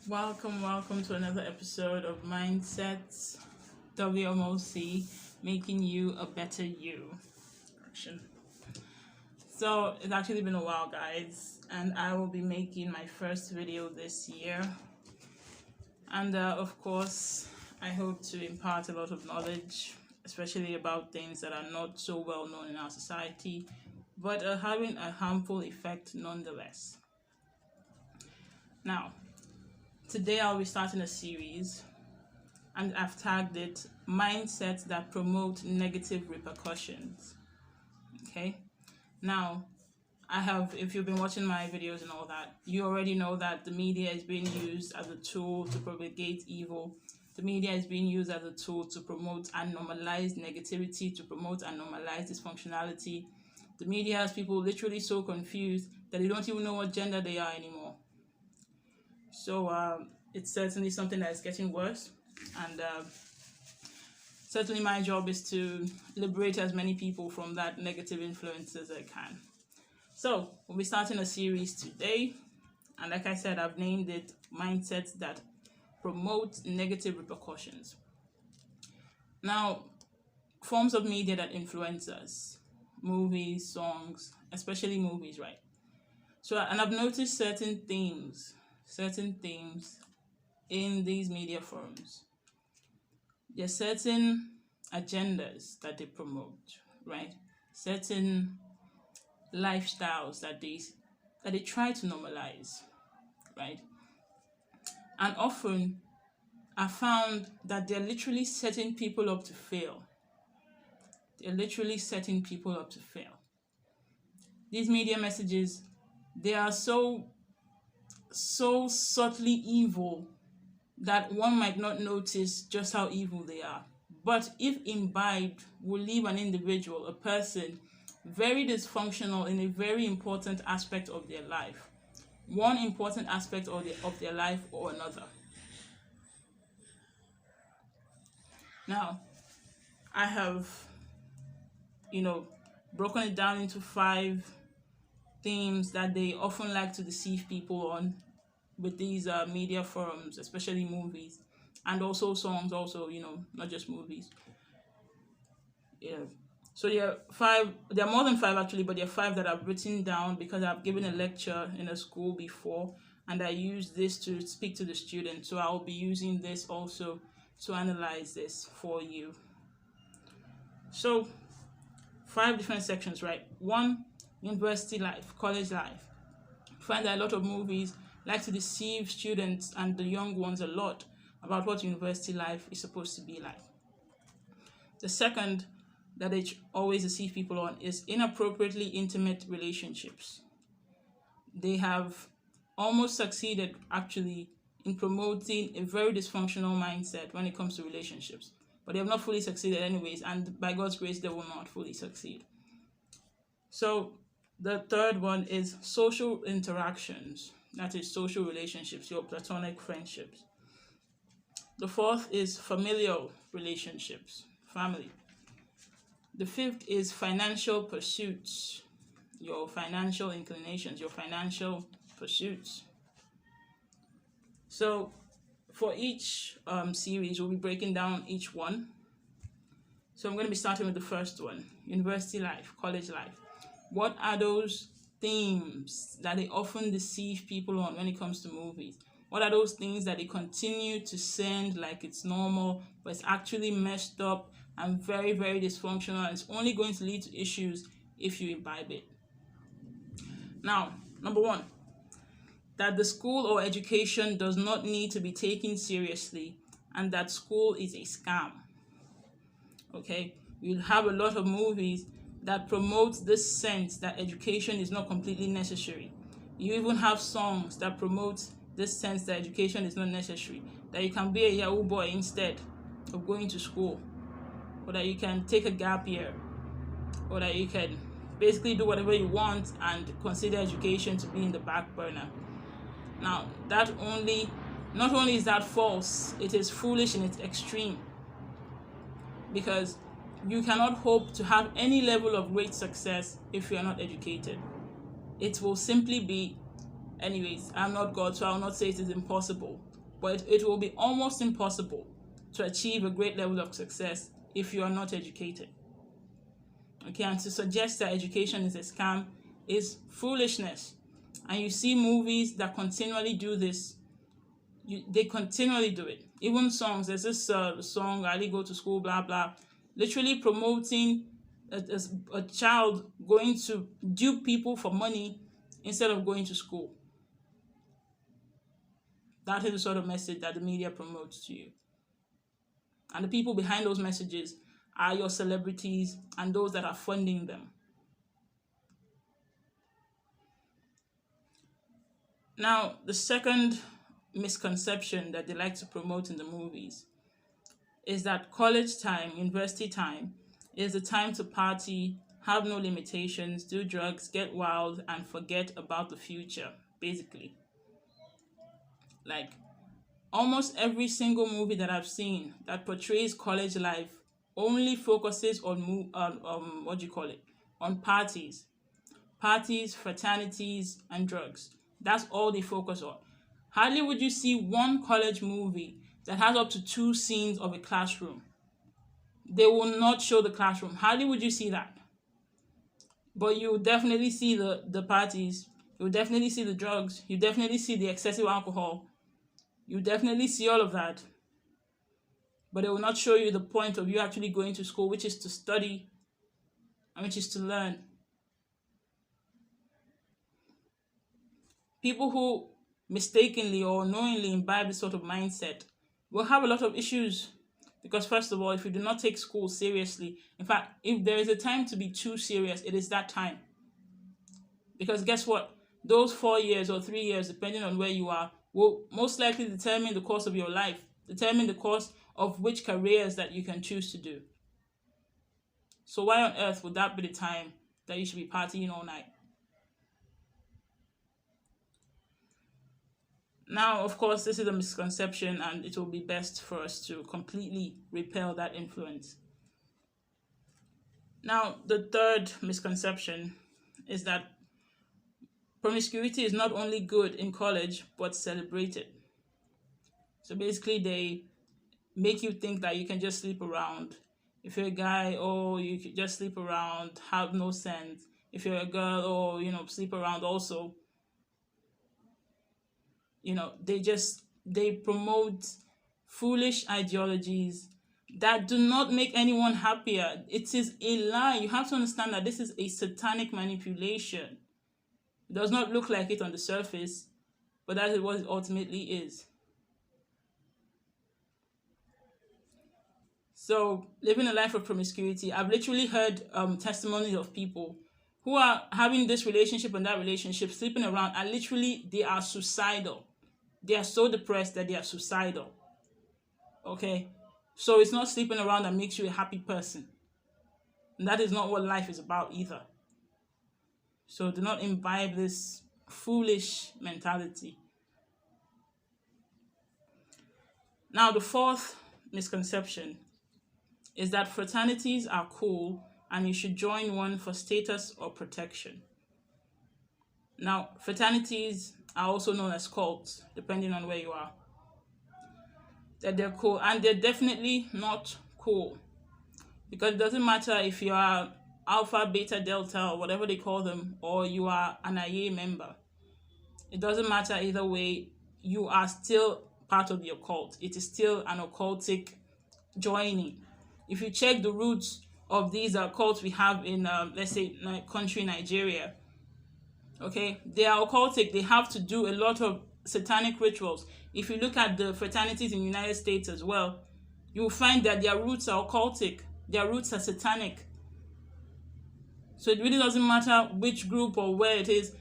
Welcome to another episode of Mindsets WMOC, making you a better you. Action. So it's actually been a while, guys, and I will be making my first video this year. And of course, I hope to impart a lot of knowledge, especially about things that are not so well known in our society, but are having a harmful effect nonetheless. Now, today I'll be starting a series, and I've tagged it Mindsets that Promote Negative Repercussions. Okay? Now, if you've been watching my videos and all that, you already know that the media is being used as a tool to propagate evil. The media is being used as a tool to promote and normalize negativity, to promote and normalize dysfunctionality. The media has people literally so confused that they don't even know what gender they are anymore. So it's certainly something that is getting worse, and certainly my job is to liberate as many people from that negative influence as I can. So we'll be starting a series today, and like I said, I've named it Mindsets that Promote Negative Repercussions. Now, forms of media that influence us, movies, songs, especially movies, right? So, and I've noticed certain themes in these media forums. There are certain agendas that they promote, right? Certain lifestyles that they try to normalize, right? And often I found that they're literally setting people up to fail. These media messages, they are so subtly evil that one might not notice just how evil they are. But if imbibed, will leave an individual, a person, very dysfunctional in a very important aspect of their life. One important aspect of their life or another. Now, I have, broken it down into 5 themes that they often like to deceive people on with these media forums, especially movies, and also songs, also, not just movies. Yeah. So there are more than 5 actually, but there are 5 that I've written down because I've given a lecture in a school before, and I use this to speak to the students. So I'll be using this also to analyze this for you. So 5 different sections, right? 1, university life, college life. I find that a lot of movies like to deceive students and the young ones a lot about what university life is supposed to be like. The second that they always deceive people on is inappropriately intimate relationships. They have almost succeeded actually in promoting a very dysfunctional mindset when it comes to relationships, but they have not fully succeeded anyways, and by God's grace they will not fully succeed. So the third one is social interactions, that is social relationships, your platonic friendships. The 4th is familial relationships, family. The 5th is financial pursuits, your financial inclinations, your financial pursuits. So for each series, we'll be breaking down each one. So I'm going to be starting with the first one, university life, college life. What are those themes that they often deceive people on when it comes to movies? What are those things that they continue to send like it's normal, but it's actually messed up and very, very dysfunctional, and it's only going to lead to issues if you imbibe it? Now, number 1, that the school or education does not need to be taken seriously, and that school is a scam. Okay, you'll have a lot of movies that promote this sense that education is not completely necessary. You even have songs that promote this sense that education is not necessary, that you can be a Yahoo boy instead of going to school, or that you can take a gap year, or that you can basically do whatever you want and consider education to be in the back burner. Now, not only is that false, it is foolish in its extreme, because you cannot hope to have any level of great success if you are not educated. It will simply be, anyways, I'm not God, so I will not say it is impossible. but it will be almost impossible to achieve a great level of success if you are not educated. Okay, and to suggest that education is a scam is foolishness. And you see movies that continually do this. They continually do it. Even songs. There's this song, Ali Go to School, blah, blah, literally promoting a child going to dupe people for money instead of going to school. That is the sort of message that the media promotes to you. And the people behind those messages are your celebrities and those that are funding them. Now, the second misconception that they like to promote in the movies is that college time, university time, is the time to party, have no limitations, do drugs, get wild, and forget about the future, basically. Like, almost every single movie that I've seen that portrays college life only focuses on what do you call it? On parties, fraternities, and drugs. That's all they focus on. Hardly would you see one college movie that has up to 2 scenes of a classroom. They will not show the classroom. Hardly would you see that. But you definitely see the parties. You definitely see the drugs. You definitely see the excessive alcohol. You definitely see all of that. But they will not show you the point of you actually going to school, which is to study and which is to learn. People who mistakenly or knowingly imbibe this sort of mindset will have a lot of issues. Because first of all, if you do not take school seriously, in fact, if there is a time to be too serious, it is that time. Because guess what? Those 4 years or 3 years, depending on where you are, will most likely determine the course of your life, determine the course of which careers that you can choose to do. So why on earth would that be the time that you should be partying all night? Now, of course, this is a misconception, and it will be best for us to completely repel that influence. Now, the third misconception is that promiscuity is not only good in college, but celebrated. So basically, they make you think that you can just sleep around. If you're a guy, oh, you can just sleep around, have no sense. If you're a girl, oh, sleep around also. They promote foolish ideologies that do not make anyone happier. It is a lie. You have to understand that this is a satanic manipulation. It does not look like it on the surface, but that is what it ultimately is. So, living a life of promiscuity, I've literally heard testimonies of people who are having this relationship and that relationship, sleeping around, and literally they are suicidal. They are so depressed that they are suicidal. Okay? So it's not sleeping around that makes you a happy person. And that is not what life is about either. So do not imbibe this foolish mentality. Now, the fourth misconception is that fraternities are cool and you should join one for status or protection. Now, fraternities are also known as cults, depending on where you are. That they're cool, and they're definitely not cool. Because it doesn't matter if you are Alpha, Beta, Delta, or whatever they call them, or you are an IA member. It doesn't matter either way, you are still part of your cult. It is still an occultic joining. If you check the roots of these cults we have in, let's say, country Nigeria, okay, they are occultic. They have to do a lot of satanic rituals. If you look at the fraternities in the United States as well, you will find that their roots are occultic. Their roots are satanic. So it really doesn't matter which group or where it is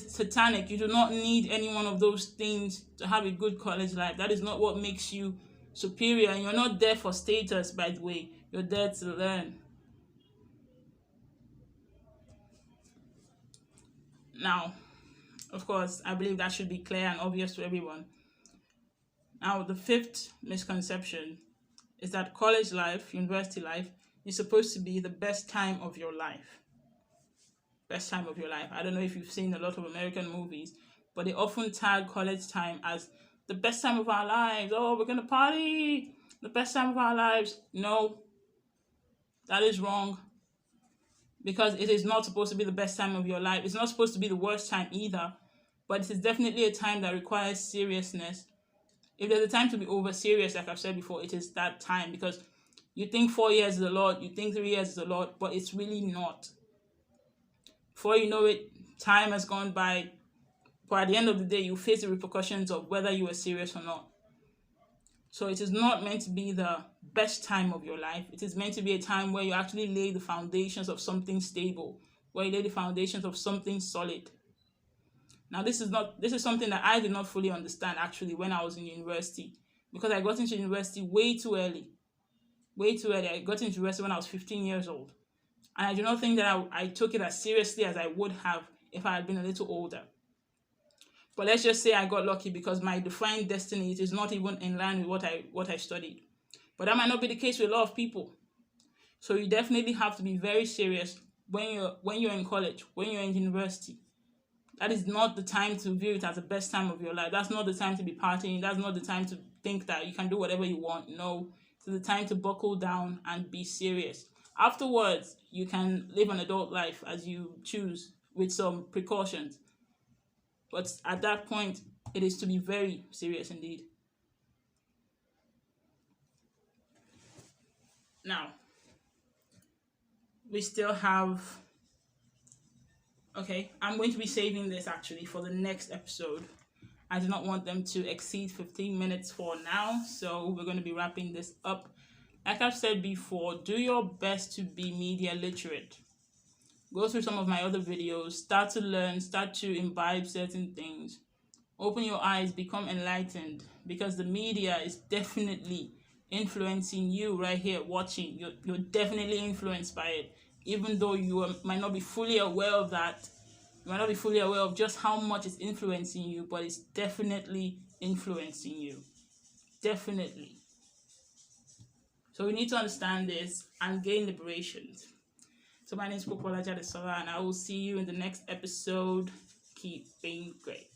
satanic. You do not need any one of those things to have a good college life. That is not what makes you superior. And you're not there for status, by the way. You're there to learn. Now, of course, I believe that should be clear and obvious to everyone. Now, the fifth misconception is that college life, university life, is supposed to be the best time of your life. Best time of your life. I don't know if you've seen a lot of American movies, but they often tag college time as the best time of our lives. Oh, we're gonna party. The best time of our lives. No, that is wrong. Because it is not supposed to be the best time of your life. It's not supposed to be the worst time either. But it is definitely a time that requires seriousness. If there's a time to be over serious, like I've said before, it is that time. Because you think 4 years is a lot, you think 3 years is a lot, but it's really not. Before you know it, time has gone by. But at the end of the day, you face the repercussions of whether you were serious or not. So it is not meant to be the best time of your life. It is meant to be a time where you actually lay the foundations of something stable, where you lay the foundations of something solid. Now, this is something that I did not fully understand actually when I was in university, because I got into university way too early. Way too early. I got into university when I was 15 years old. And I do not think that I took it as seriously as I would have if I had been a little older. But let's just say I got lucky because my defined destiny, it is not even in line with what I studied. But that might not be the case with a lot of people. So you definitely have to be very serious when you're in college, when you're in university. That is not the time to view it as the best time of your life. That's not the time to be partying. That's not the time to think that you can do whatever you want. No, it's the time to buckle down and be serious. Afterwards, you can live an adult life as you choose with some precautions. But at that point, it is to be very serious indeed. Now, we still have. Okay, I'm going to be saving this actually for the next episode. I do not want them to exceed 15 minutes for now, so we're going to be wrapping this up. Like I've said before, do your best to be media literate. Go through some of my other videos, start to learn, start to imbibe certain things. Open your eyes, become enlightened, because the media is definitely influencing you right here watching. You're definitely influenced by it, even though might not be fully aware of that. You might not be fully aware of just how much it's influencing you, but it's definitely influencing you. Definitely. So we need to understand this and gain liberation. So my name is Popola Jadesola, and I will see you in the next episode. Keep being great.